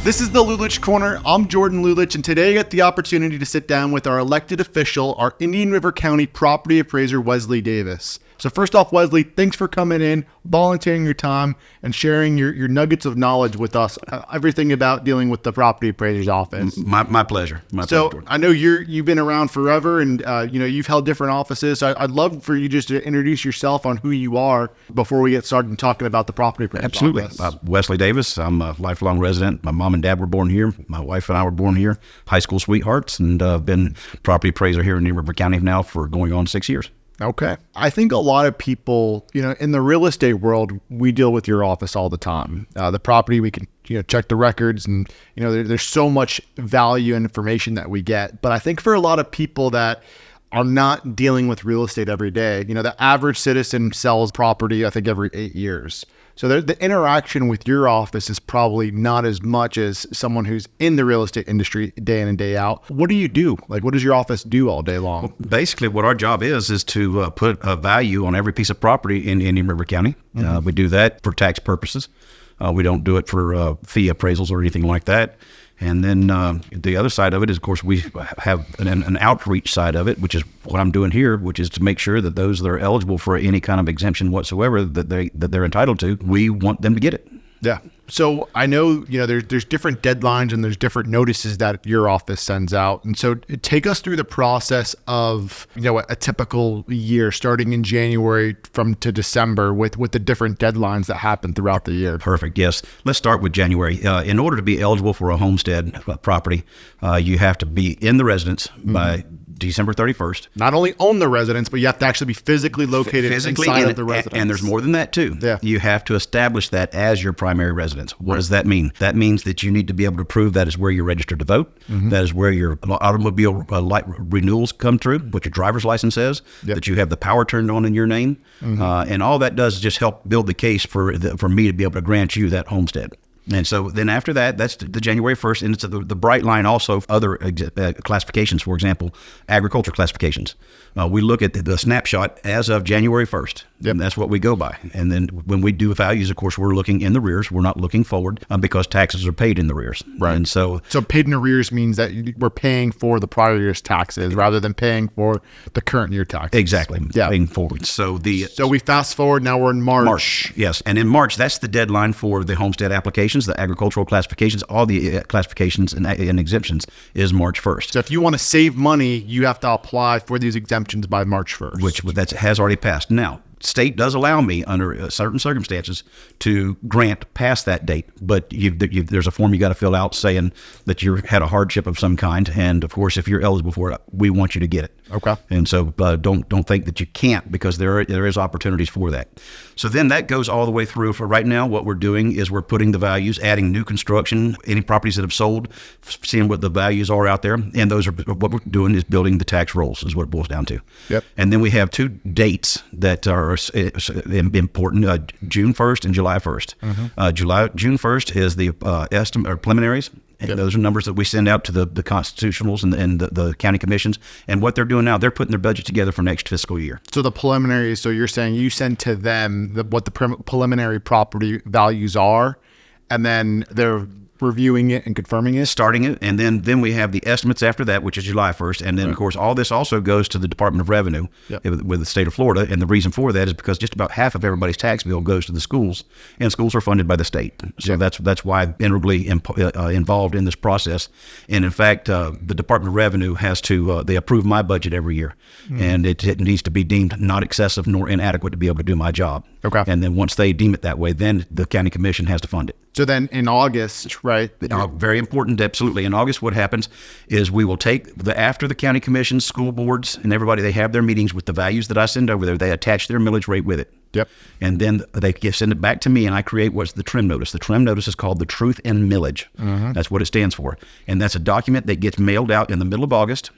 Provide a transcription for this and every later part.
This is the Lulich Corner. I'm Jordan Lulich, and today I get the opportunity to sit down with our elected official, our Indian River County Property Appraiser, Wesley Davis. So first off, Wesley, thanks for coming in, volunteering your time, and sharing your nuggets of knowledge with us, everything about dealing with the property appraiser's office. My pleasure. So I know you've been around forever, and you've held different offices. So I'd love for you just to introduce yourself on who you are before we get started talking about the property appraiser's Absolutely. office. Wesley Davis. I'm a lifelong resident. My mom and dad were born here. My wife and I were born here. High school sweethearts, and been property appraiser here in Indian River County now for going on 6 years. Okay. I think a lot of people, in the real estate world, we deal with your office all the time. The property, we can, check the records, and, there's so much value and information that we get. But I think for a lot of people that are not dealing with real estate every day, the average citizen sells property, I think, every 8 years. So the interaction with your office is probably not as much as someone who's in the real estate industry day in and day out. What do you do? Like, what does your office do all day long? Well, basically, what our job is to put a value on every piece of property in Indian River County. Mm-hmm. We do that for tax purposes. We don't do it for fee appraisals or anything like that. And then the other side of it is, of course, we have an outreach side of it, which is what I'm doing here, which is to make sure that those that are eligible for any kind of exemption whatsoever that they're entitled to, we want them to get it. Yeah. So I know, there's different deadlines and there's different notices that your office sends out. And so take us through the process of, a typical year starting in January to December with the different deadlines that happen throughout the year. Perfect. Yes. Let's start with January. In order to be eligible for a homestead property, you have to be in the residence by December 31st. Not only own the residence, but you have to actually be physically located inside of the residence. And there's more than that too. Yeah. You have to establish that as your primary residence. What does that mean? That means that you need to be able to prove that is where you're registered to vote. Mm-hmm. That is where your automobile renewals come through, what your driver's license says, that you have the power turned on in your name. Mm-hmm. And all that does is just help build the case for me to be able to grant you that homestead. And so then after that, that's the January 1st, and it's the bright line also other classifications, for example, agriculture classifications. We look at the snapshot as of January 1st, and that's what we go by. And then when we do values, of course, we're looking in the rears. We're not looking forward because taxes are paid in the rears. Right. And so paid in arrears means that we're paying for the prior year's taxes rather than paying for the current year taxes. Exactly. Yeah. Paying forward. So we fast forward, now we're in March. Yes. And in March, that's the deadline for the homestead applications, the agricultural classifications, all the classifications and exemptions is March 1st. So if you want to save money, you have to apply for these exemptions by March 1st. Which that has already passed. Now, state does allow me under certain circumstances to grant past that date, but there's a form you got to fill out saying that you had a hardship of some kind, and of course, if you're eligible for it, we want you to get it. Okay. And so don't think that you can't, because there is opportunities for that. So then that goes all the way through. For right now, what we're doing is we're putting the values, adding new construction, any properties that have sold, seeing what the values are out there, and those are what we're doing is building the tax rolls is what it boils down to. Yep. And then we have two dates that are important, June 1st and July 1st. Mm-hmm. June 1st is the estimate or preliminaries. And those are numbers that we send out to the constitutionals and the county commissions. And what they're doing now, they're putting their budget together for next fiscal year. So the preliminaries, so you're saying you send to them what the preliminary property values are, and then they're reviewing it and confirming it? Starting it, and then we have the estimates after that, which is July 1st. And then, of course, all this also goes to the Department of Revenue with the state of Florida. And the reason for that is because just about half of everybody's tax bill goes to the schools, and schools are funded by the state. So that's why I'm integrally involved in this process. And in fact, the Department of Revenue has to, they approve my budget every year. Mm. And it needs to be deemed not excessive nor inadequate to be able to do my job. Okay. And then once they deem it that way, then the county commission has to fund it. So then in August, right? Very important, absolutely. In August, what happens is we will take after the county commissions, school boards, and everybody, they have their meetings with the values that I send over there. They attach their millage rate with it. Yep. And then they send it back to me, and I create what's the trim notice. The trim notice is called the Truth in Millage. Mm-hmm. That's what it stands for. And that's a document that gets mailed out in the middle of August.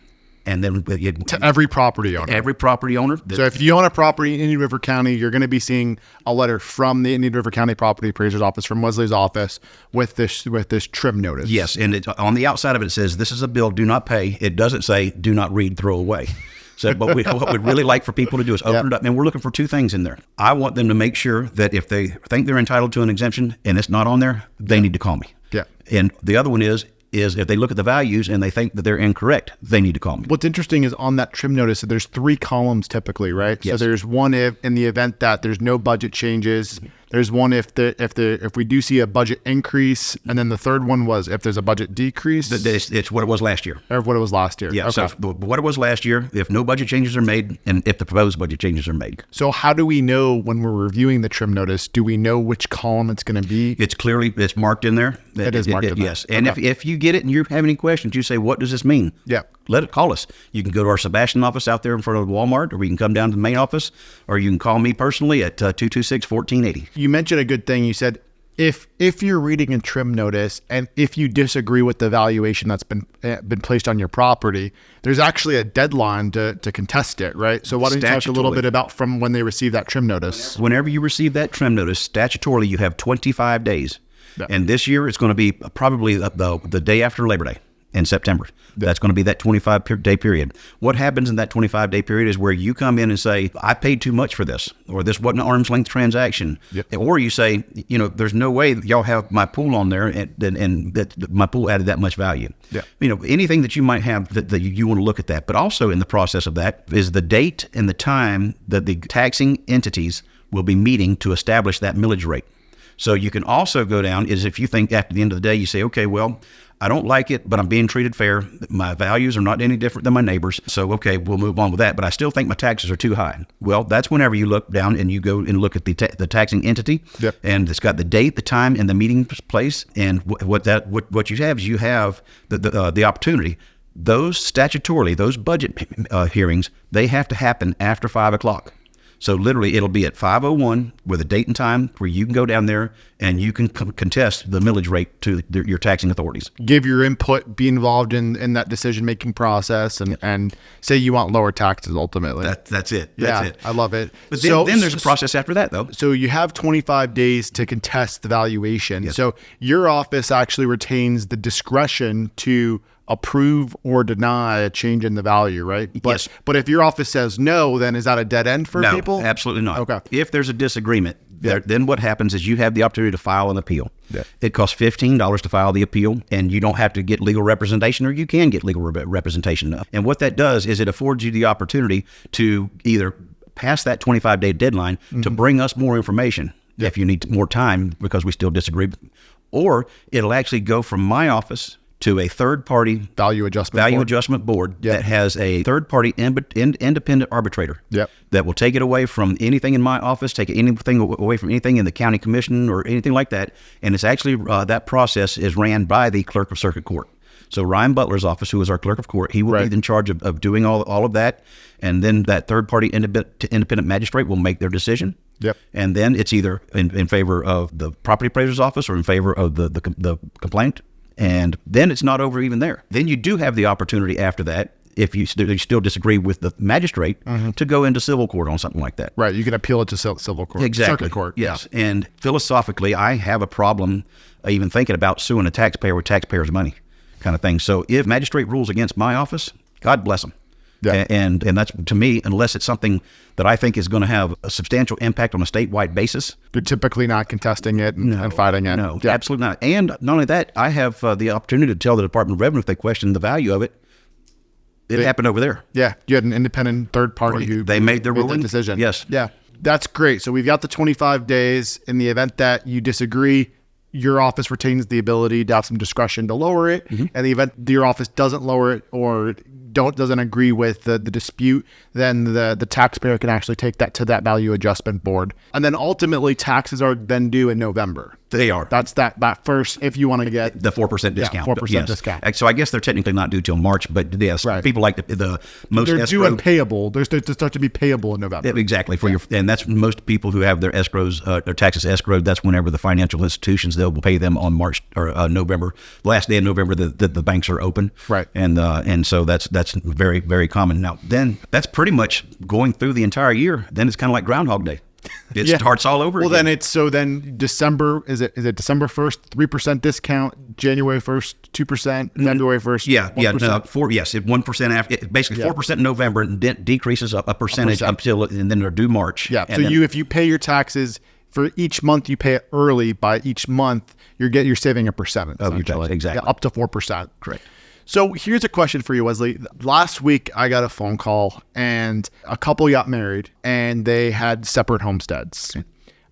And then to every property owner. Every property owner. So if you own a property in Indian River County, you're going to be seeing a letter from the Indian River County Property Appraiser's office, from Wesley's office, with this trim notice. Yes, and on the outside of it, it says, "This is a bill. Do not pay." It doesn't say, "Do not read, throw away." So, but what we'd really like for people to do is open it up. And we're looking for two things in there. I want them to make sure that if they think they're entitled to an exemption and it's not on there, they need to call me. Yeah. And the other one is if they look at the values and they think that they're incorrect, they need to call me. What's interesting is on that trim notice, so there's 3 columns typically, right? Yes. So there's one if in the event that there's no budget changes. There's one if we do see a budget increase, and then the third one was if there's a budget decrease. It's what it was last year. Or what it was last year. Yeah. Okay. So what it was last year, if no budget changes are made, and if the proposed budget changes are made. So how do we know when we're reviewing the trim notice? Do we know which column it's going to be? It's marked in there. It is marked in there. Yes. And Okay. if you get it and you have any questions, you say, what does this mean? Yeah. Let it call us. You can go to our Sebastian office out there in front of Walmart, or we can come down to the main office, or you can call me personally at 226-1480. You mentioned a good thing. You said if you're reading a trim notice and if you disagree with the valuation that's been placed on your property, there's actually a deadline to contest it, right? So why don't you talk a little bit about from when they receive that trim notice? Whenever you receive that trim notice, statutorily you have 25 days. Yeah. And this year it's going to be probably the day after Labor Day. In September. That's going to be that 25-day period. What happens in that 25-day period is where you come in and say, I paid too much for this, or this wasn't an arm's length transaction. Yep. Or you say, there's no way y'all have my pool on there and that my pool added that much value. Yeah. Anything that you might have that you want to look at that. But also in the process of that is the date and the time that the taxing entities will be meeting to establish that millage rate. So you can also go down is if you think after the end of the day, you say, okay, well, I don't like it, but I'm being treated fair. My values are not any different than my neighbors. So, okay, we'll move on with that. But I still think my taxes are too high. Well, that's whenever you look down and you go and look at the taxing entity. Yep. And it's got the date, the time, and the meeting place. And what you have is you have the opportunity. Those statutorily, those budget hearings, they have to happen after 5 o'clock. So literally, it'll be at 5:01 with a date and time where you can go down there and you can contest the millage rate to your taxing authorities. Give your input, be involved in that decision-making process, and say you want lower taxes ultimately. That's it. Yeah, That's it. I love it. But then there's a process after that, though. So you have 25 days to contest the valuation. Yes. So your office actually retains the discretion to approve or deny a change in the value, right? Yes. But if your office says no, then is that a dead end for people? No, absolutely not. Okay. If there's a disagreement, then what happens is you have the opportunity to file an appeal. Yeah. It costs $15 to file the appeal, and you don't have to get legal representation, or you can get legal representation. And what that does is it affords you the opportunity to either pass that 25-day deadline to bring us more information if you need more time because we still disagree, or it'll actually go from my office to a third-party value adjustment board that has a third-party independent arbitrator that will take it away from anything in my office, take anything away from anything in the county commission or anything like that. And it's actually that process is ran by the clerk of circuit court. So Ryan Butler's office, who is our clerk of court, he will be in charge of doing all of that. And then that third-party independent magistrate will make their decision. Yep. And then it's either in favor of the property appraiser's office or in favor of the complaint. And then it's not over even there. Then you do have the opportunity after that, if you still disagree with the magistrate, to go into civil court on something like that. Right. You can appeal it to civil court. Exactly. Circuit court. Yes. Yeah. And philosophically, I have a problem even thinking about suing a taxpayer with taxpayers' money kind of thing. So if magistrate rules against my office, God bless them. Yeah. And that's, to me, unless it's something that I think is going to have a substantial impact on a statewide basis. You're typically not contesting it and fighting it. No, absolutely not. And not only that, I have the opportunity to tell the Department of Revenue if they question the value of it. It happened over there. Yeah. You had an independent third party who they made their ruling decision. Yes. Yeah. That's great. So we've got the 25 days. In the event that you disagree, your office retains the ability to have some discretion to lower it. And the event your office doesn't lower it or doesn't agree with the dispute, then the taxpayer can actually take that to that value adjustment board. And then ultimately taxes are then due in November. They are. That's that first, if you want to get the 4% discount. 4% discount. So I guess they're technically not due till March, but yes, people like the most they're due and payable. They start to be payable in November. Exactly. And that's most people who have their escrows, their taxes escrowed. That's whenever the financial institutions, they'll pay them on March or November, last day of November that the banks are open. Right. And so that's very, very common. Now, then that's pretty much going through the entire year. Then it's kind of like Groundhog Day. It starts all over again. Then December, is it December 1st, 3% discount, January 1st, 2%, February 1st, 1%? Yes, 1% after, basically 4% in November, and decreases a percentage until, and then they're due March. Yeah, if you pay your taxes for each month you pay it early, by each month you're saving a percentage. Of your tax, exactly. Yeah, up to 4%. Correct. So here's a question for you, Wesley. Last week I got a phone call and a couple got married and they had separate homesteads.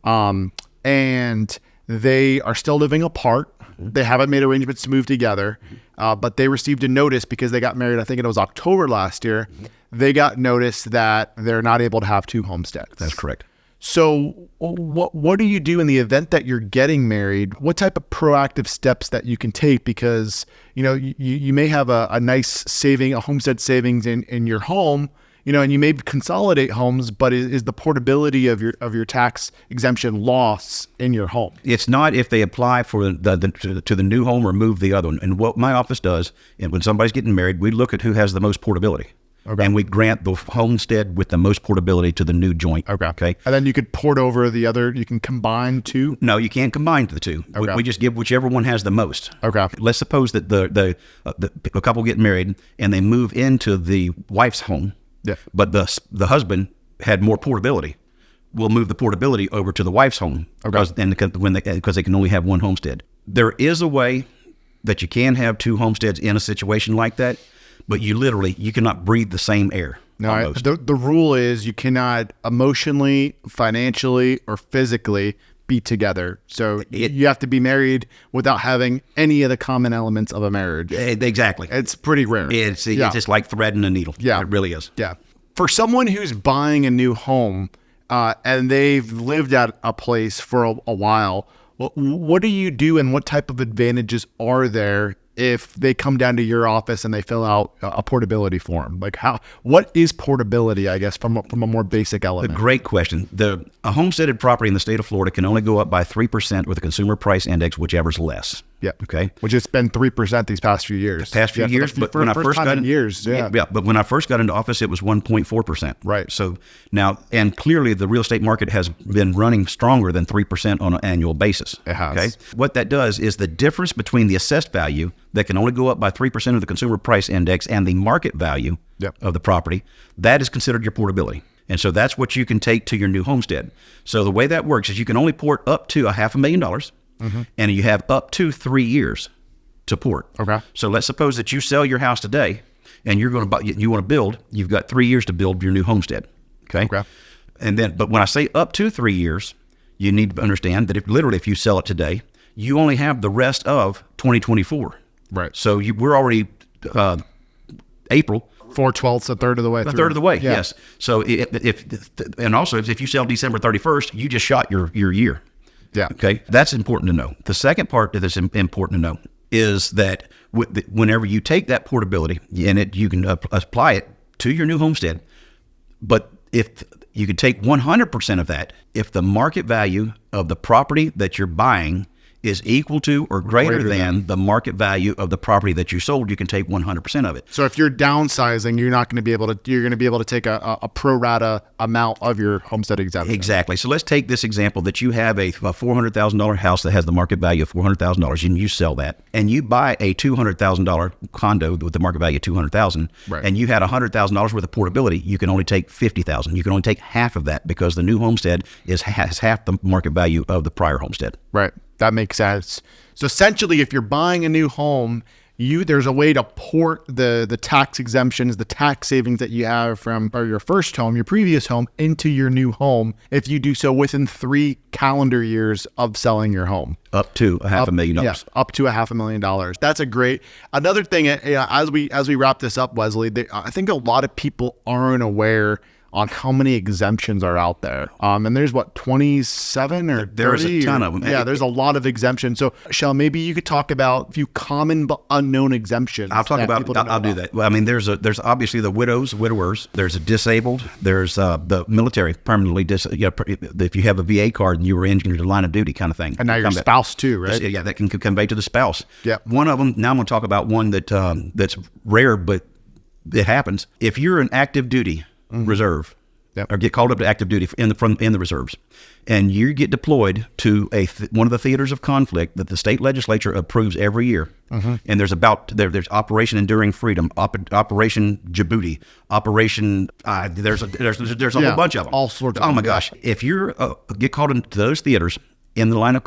And they are still living apart. They haven't made arrangements to move together, but they received a notice because they got married. I think it was October last year. They got notice that they're not able to have two homesteads. That's correct. So what do you do in the event that you're getting married? What type of proactive steps that you can take? Because, you may have a nice a homestead savings in your home, and you may consolidate homes, but is the portability of your tax exemption loss in your home? It's not if they apply for to the new home or move the other one. And what my office does, and when somebody's getting married, we look at who has the most portability. Okay. And we grant the homestead with the most portability to the new joint. Okay. And then you could port over the other, you can combine two? No, you can't combine the two. Okay. We just give whichever one has the most. Okay. Let's suppose that a couple get married and they move into the wife's home. Yeah. But the husband had more portability. We'll move the portability over to the wife's home. Okay. Because they can only have one homestead. There is a way that you can have two homesteads in a situation like that. But you cannot breathe the same air. No, the rule is you cannot emotionally, financially, or physically be together. So you have to be married without having any of the common elements of a marriage. Exactly. It's pretty rare. It's just like threading a needle. Yeah. It really is. Yeah. For someone who's buying a new home and they've lived at a place for a while, what do you do and what type of advantages are there if they come down to your office and they fill out a portability form? Like what is portability, I guess, from a more basic element? A great question. A homesteaded property in the state of Florida can only go up by 3% with a consumer price index, whichever's less. Yeah. Okay. Which has been 3% these past few years. But when I first got but when I first got into office, it was 1.4%. Right. So now, and clearly the real estate market has been running stronger than 3% on an annual basis. It has. Okay. What that does is the difference between the assessed value that can only go up by 3% of the consumer price index and the market value of the property, that is considered your portability. And so that's what you can take to your new homestead. So the way that works is you can only port up to $500,000. Mm-hmm. And you have up to 3 years to port. Okay. So let's suppose that you sell your house today and you want to build, you've got 3 years to build your new homestead. Okay. But when I say up to 3 years, you need to understand that if you sell it today, you only have the rest of 2024. Right. So we're already April. 4/12, a third of the way. A third of the way. Yeah. Yes. So if you sell December 31st, you just shot your year. Yeah. Okay. That's important to know. The second part that's important to know is that whenever you take that portability and you can apply it to your new homestead, but if you can take 100% of that, if the market value of the property that you're buying is equal to or greater than the market value of the property that you sold, you can take 100% of it. So if you're downsizing, you're going to be able to take a pro rata amount of your homestead exemption. Exactly. So let's take this example that you have a $400,000 house that has the market value of $400,000 and you sell that, and you buy a $200,000 condo with the market value of $200,000, right, and you had $100,000 worth of portability. You can only take $50,000. You can only take half of that because the new homestead has half the market value of the prior homestead. Right. That makes sense. So essentially, if you're buying a new home, there's a way to port the tax exemptions, the tax savings that you have from your first home, your previous home, into your new home if you do so within 3 calendar years of selling your home. Up to $500,000. Yeah, up to $500,000. That's a great. Another thing, as we wrap this up, Wesley, I think a lot of people aren't aware on how many exemptions are out there. And there's 27 or 30? There's a ton of them. Yeah, there's a lot of exemptions. So, Shell, maybe you could talk about a few common but unknown exemptions. I'll do that. Well, I mean, there's obviously the widowers. There's a disabled. There's the military, permanently if you have a VA card and you were injured in the line of duty kind of thing. And now your spouse too, right? Yeah, that can convey to the spouse. Yeah. One of them, now I'm going to talk about one that's rare, but it happens. If you're an active duty reserve, Yep. or get called up to active duty in the reserves, and you get deployed to one of the theaters of conflict that the state legislature approves every year. And there's Operation Enduring Freedom, Operation Djibouti, Operation. There's a whole bunch of them. All sorts. Oh my gosh! If you get called into those theaters in the line of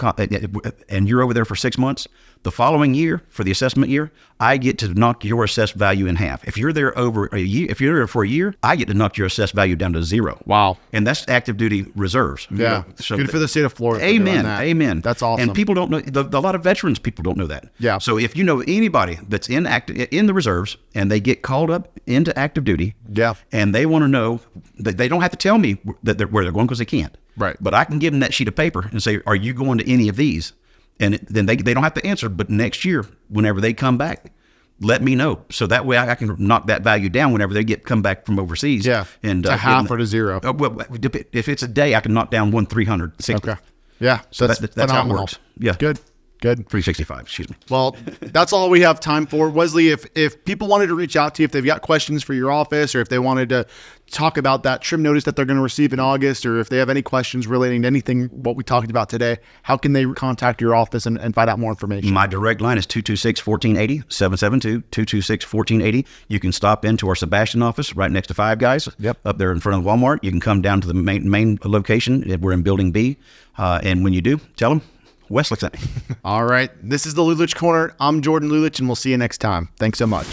and you're over there for 6 months, the following year for the assessment year, I get to knock your assessed value in half. If you're there over a year, if you're there for a year, I get to knock your assessed value down to 0. Wow. And that's active duty reserves. Yeah. So good for the state of Florida. Amen. Amen. That's awesome. And people don't know, a lot of veterans people don't know that. Yeah. So if you know anybody that's in the reserves and they get called up into active duty, yeah, and they want to know, that they don't have to tell me where they're going because they can't. Right. But I can give them that sheet of paper and say, are you going to any of these? And then they don't have to answer, but next year, whenever they come back, let me know. So that way I can knock that value down whenever they come back from overseas. Yeah, and to half or to 0. Well, if it's a day, I can knock down 360. Okay. Yeah, So that's how it works. Yeah. Good. 365, excuse me. Well, that's all we have time for. Wesley, if people wanted to reach out to you, if they've got questions for your office, or if they wanted to talk about that trim notice that they're going to receive in August, or if they have any questions relating to anything what we talked about today, how can they contact your office and find out more information? My direct line is 226-1480, 772-226-1480. You can stop into our Sebastian office right next to Five Guys. Yep. Up there in front of Walmart. You can come down to the main location. We're in Building B. And when you do, tell them Wesley sent me. All right. This is the Lulich Corner. I'm Jordan Lulich, and we'll see you next time. Thanks so much.